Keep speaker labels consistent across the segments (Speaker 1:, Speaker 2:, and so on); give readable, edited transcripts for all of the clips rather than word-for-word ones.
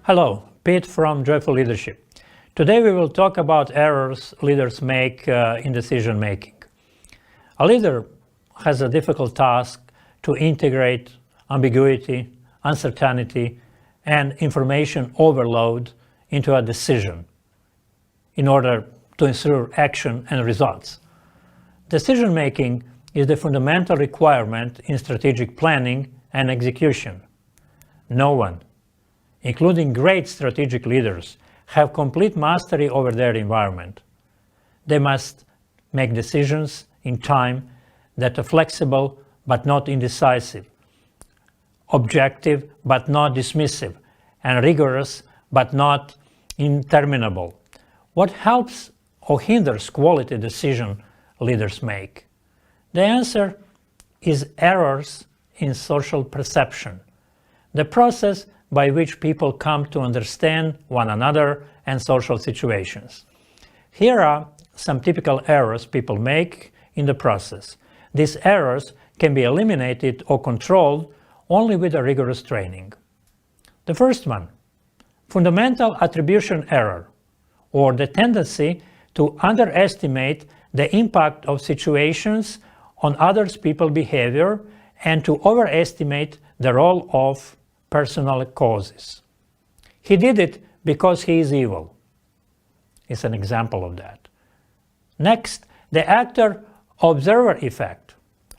Speaker 1: Hello, Pete from Joyful Leadership. Today we will talk about errors leaders make in decision making. A leader has a difficult task to integrate ambiguity, uncertainty, and information overload into a decision in order to ensure action and results. Decision making is the fundamental requirement in strategic planning and execution. No one, including great strategic leaders, have complete mastery over their environment. They must make decisions in time that are flexible but not indecisive, objective but not dismissive, and rigorous but not interminable. What helps or hinders quality decision leaders make? The answer is errors in social perception, the process by which people come to understand one another and social situations. Here are some typical errors people make in the process. These errors can be eliminated or controlled only with a rigorous training. The first one, fundamental attribution error, or the tendency to underestimate the impact of situations on others' people's behavior and to overestimate the role of personal causes. He did it because he is evil. It's an example of that. Next, the actor-observer effect,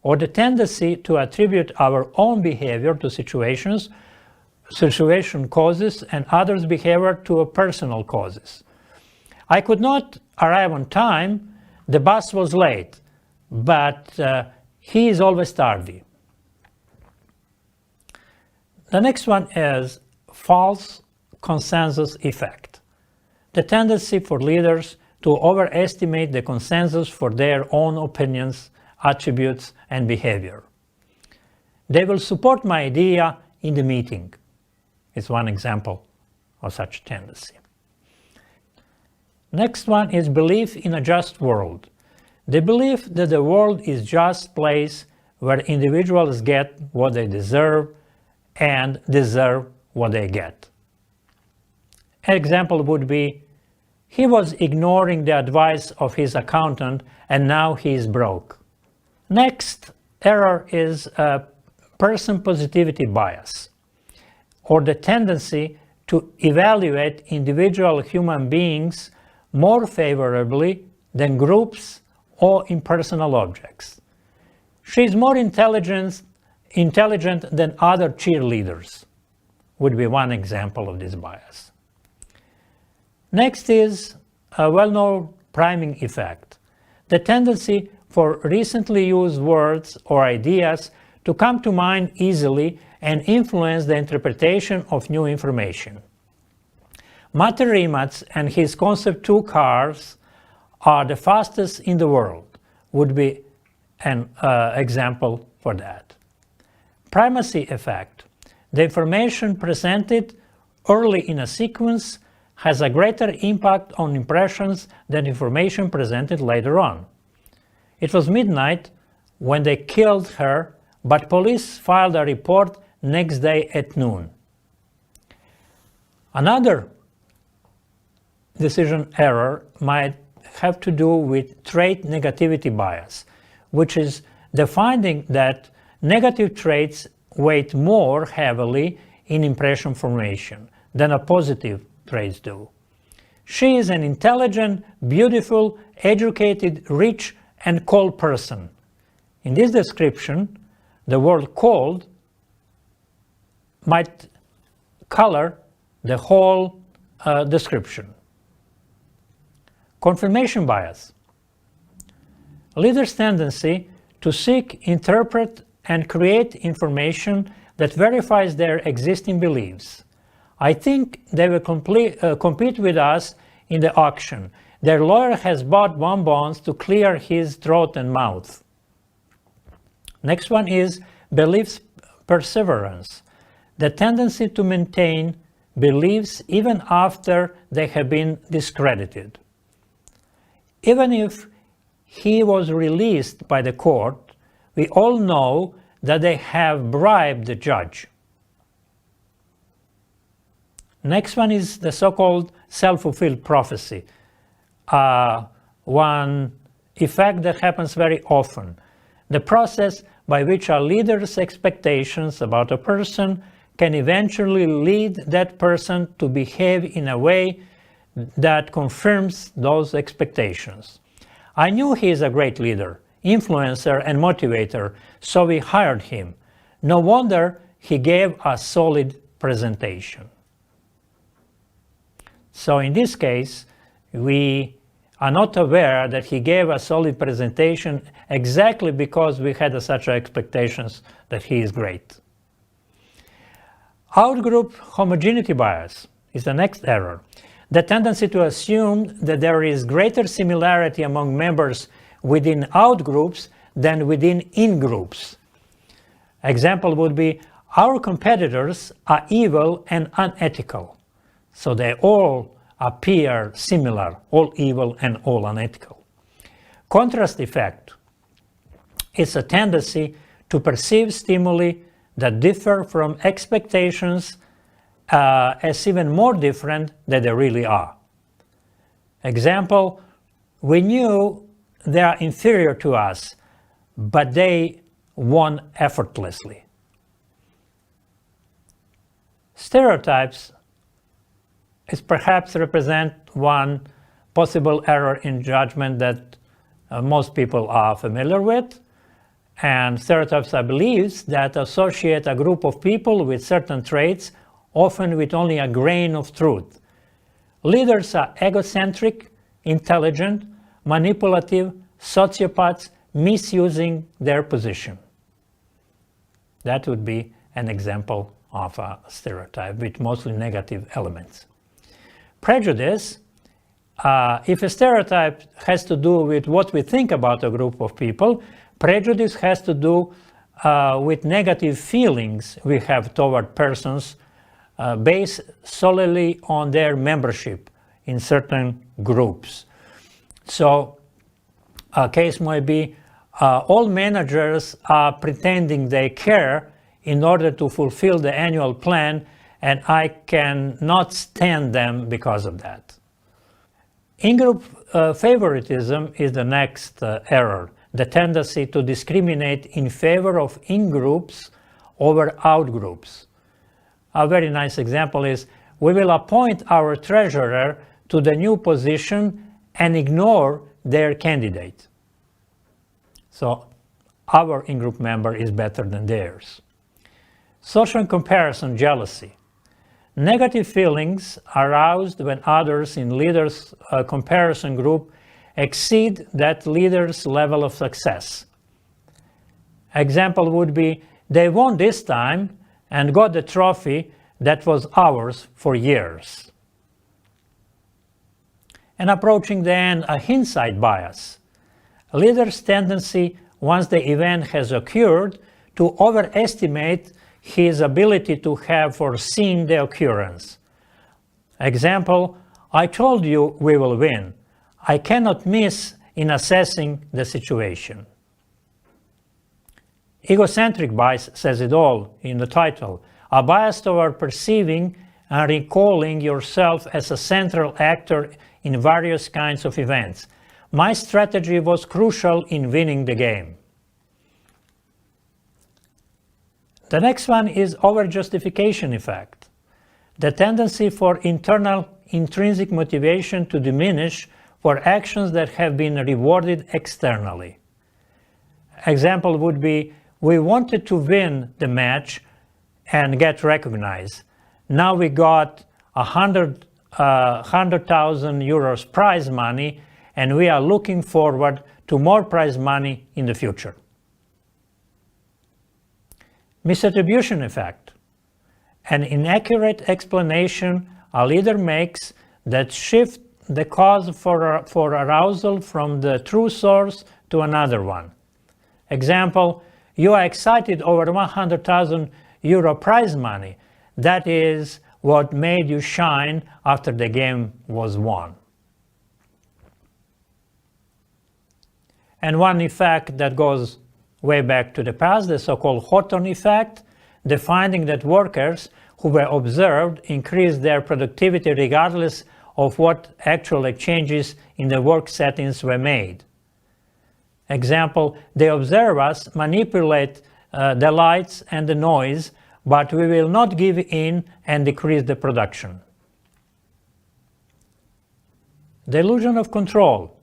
Speaker 1: or the tendency to attribute our own behavior to situation causes and others' behavior to personal causes. I could not arrive on time, the bus was late, but he is always tardy. The next one is false consensus effect, the tendency for leaders to overestimate the consensus for their own opinions, attributes, and behavior. They will support my idea in the meeting. It's one example of such tendency. Next one is belief in a just world. The belief that the world is a just place where individuals get what they deserve and deserve what they get. An example would be, he was ignoring the advice of his accountant and now he is broke. Next error is person positivity bias, or the tendency to evaluate individual human beings more favorably than groups or impersonal objects. She is more intelligent than other cheerleaders, would be one example of this bias. Next is a well-known priming effect, the tendency for recently used words or ideas to come to mind easily and influence the interpretation of new information. Matt Rimatz and his concept 2 cars are the fastest in the world, would be an example for that. Primacy effect, the information presented early in a sequence has a greater impact on impressions than information presented later on. It was midnight when they killed her, but police filed a report next day at noon. Another decision error might have to do with trait negativity bias, which is the finding that negative traits weight more heavily in impression formation than a positive traits do. She is an intelligent, beautiful, educated, rich, and cold person. In this description, the word cold might color the whole description. Confirmation bias. Leaders' tendency to seek, interpret, and create information that verifies their existing beliefs. I think they will compete with us in the auction. Their lawyer has bought bonbons to clear his throat and mouth. Next one is beliefs perseverance, the tendency to maintain beliefs even after they have been discredited. Even if he was released by the court, we all know that they have bribed the judge. Next one is the so-called self-fulfilled prophecy, one effect that happens very often. The process by which a leader's expectations about a person can eventually lead that person to behave in a way that confirms those expectations. I knew he is a great leader, influencer and motivator, so we hired him. No wonder he gave a solid presentation. So in this case, we are not aware that he gave a solid presentation exactly because we had such expectations that he is great. Outgroup homogeneity bias is the next error. The tendency to assume that there is greater similarity among members within outgroups than within in-groups. Example would be, our competitors are evil and unethical. So they all appear similar, all evil and all unethical. Contrast effect is a tendency to perceive stimuli that differ from expectations as even more different than they really are. Example, we knew they are inferior to us, but they won effortlessly. Stereotypes is perhaps represent one possible error in judgment that most people are familiar with. And stereotypes are beliefs that associate a group of people with certain traits, often with only a grain of truth. Leaders are egocentric, intelligent, manipulative, sociopaths, misusing their position. That would be an example of a stereotype with mostly negative elements. Prejudice, if a stereotype has to do with what we think about a group of people, prejudice has to do with negative feelings we have toward persons based solely on their membership in certain groups. So a case might be, all managers are pretending they care in order to fulfill the annual plan, and I cannot stand them because of that. In-group favoritism is the next error, the tendency to discriminate in favor of in-groups over out-groups. A very nice example is, we will appoint our treasurer to the new position and ignore their candidate. So our in-group member is better than theirs. Social comparison jealousy. Negative feelings aroused when others in leaders' comparison group exceed that leader's level of success. Example would be, they won this time and got the trophy that was ours for years. And approaching the end, a hindsight bias. A leader's tendency, once the event has occurred, to overestimate his ability to have foreseen the occurrence. Example, I told you we will win. I cannot miss in assessing the situation. Egocentric bias says it all in the title, a bias toward perceiving and recalling yourself as a central actor in various kinds of events. My strategy was crucial in winning the game. The next one is overjustification effect, the tendency for internal intrinsic motivation to diminish for actions that have been rewarded externally. Example would be, we wanted to win the match and get recognized. Now we got 100,000 euros prize money, and we are looking forward to more prize money in the future. Misattribution effect, an inaccurate explanation a leader makes that shifts the cause for arousal from the true source to another one. Example, you are excited over 100,000 euro prize money. That is what made you shine after the game was won. And one effect that goes way back to the past, the so-called HAWTHORNE effect, the finding that workers who who were observed increased their productivity regardless of what actual changes in the work settings were made. Example, they observe us manipulate the lights and the noise, but we will not give in and decrease the production. The illusion of control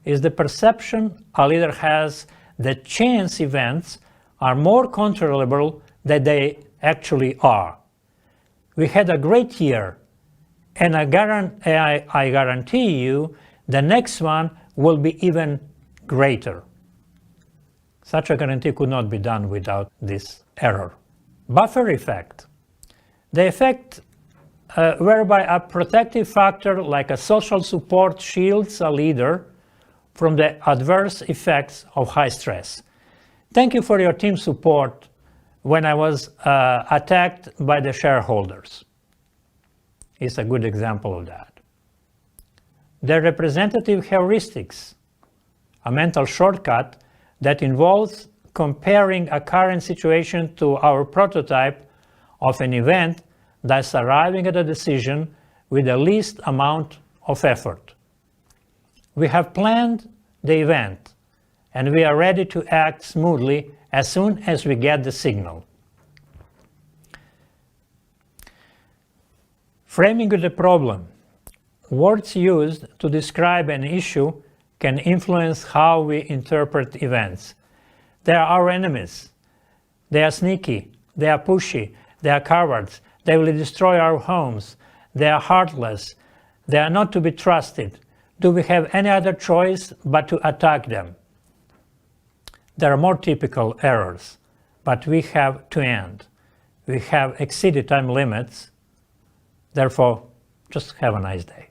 Speaker 1: is the perception a leader has that chance events are more controllable than they actually are. We had a great year, and I guarantee you the next one will be even greater. Such a guarantee could not be done without this error. Buffer effect. The effect whereby a protective factor like a social support shields a leader from the adverse effects of high stress. Thank you for your team support when I was attacked by the shareholders. It's a good example of that. The representative heuristics, a mental shortcut that involves comparing a current situation to our prototype of an event, thus arriving at a decision with the least amount of effort. We have planned the event, and we are ready to act smoothly as soon as we get the signal. Framing the problem. Words used to describe an issue can influence how we interpret events. They are our enemies. They are sneaky. They are pushy. They are cowards. They will destroy our homes. They are heartless. They are not to be trusted. Do we have any other choice but to attack them? There are more typical errors, but we have to end. We have exceeded time limits. Therefore, just have a nice day.